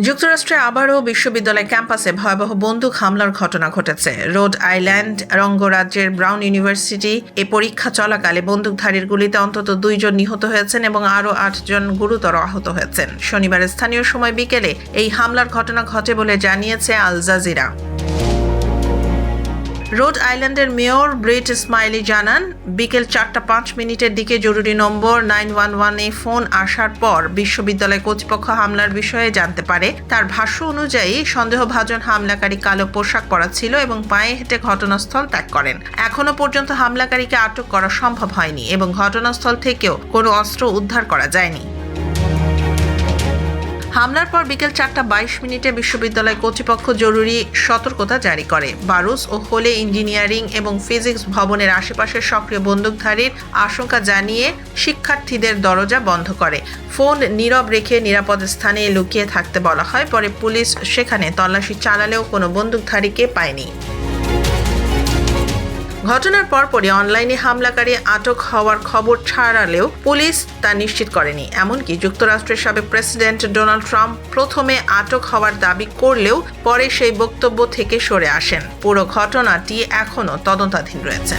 যুক্তরাষ্ট্রে আবারও বিশ্ববিদ্যালয় ক্যাম্পাসে ভয়াবহ বন্দুক হামলার ঘটনা ঘটেছে। রোড আইল্যান্ড অঙ্গরাজ্যের ব্রাউন ইউনিভার্সিটি পরীক্ষা চলাকালে বন্দুকধারীর গুলিতে অন্তত 2 জন নিহত হয়েছেন এবং আরও 8 জন গুরুতর আহত হয়েছেন। শনিবার স্থানীয় সময় বিকেলে এই হামলার ঘটনা ঘটে বলে জানিয়েছে আল জাজিরা। রোড আইল্যান্ডের মেয়র ব্রেট স্মাইলি জানান, বিকেল 4:05 দিকে জরুরি নম্বর 911-এ ফোন আসার পর বিশ্ববিদ্যালয় কর্তৃপক্ষ হামলার বিষয়ে জানতে পারে। তার ভাষ্য অনুযায়ী সন্দেহভাজন হামলাকারী কালো পোশাক পরা ছিল এবং পায়ে হেঁটে ঘটনাস্থল ত্যাগ করেন। এখনো পর্যন্ত হামলাকারীকে আটক করা সম্ভব হয়নি এবং ঘটনাস্থল থেকেও কোনো অস্ত্র উদ্ধার করা যায়নি। হামলার পর বিকেল 4:22 বিশ্ববিদ্যালয় কর্তৃপক্ষ জরুরি সতর্কতা জারি করে। বারুস ও হোলে ইঞ্জিনিয়ারিং এবং ফিজিক্স ভবনের আশেপাশে সক্রিয় বন্দুকধারীর আশঙ্কা জানিয়ে শিক্ষার্থীদের দরজা বন্ধ করে। ফোন নীরব রেখে নিরাপদ স্থানে লুকিয়ে থাকতে বলা হয়। পরে পুলিশ সেখানে তল্লাশি চালালেও কোনো বন্দুকধারীকে পায়নি। ঘটনার পরপরই অনলাইনে হামলাকারী আটক হওয়ার খবর ছড়ালেও পুলিশ তা নিশ্চিত করেনি। এমনকি যুক্তরাষ্ট্রের সাবেক প্রেসিডেন্ট ডোনাল্ড ট্রাম্প প্রথমে আটক হওয়ার দাবি করলেও পরে সেই বক্তব্য থেকে সরে আসেন। পুরো ঘটনাটি এখনও তদন্তাধীন রয়েছে।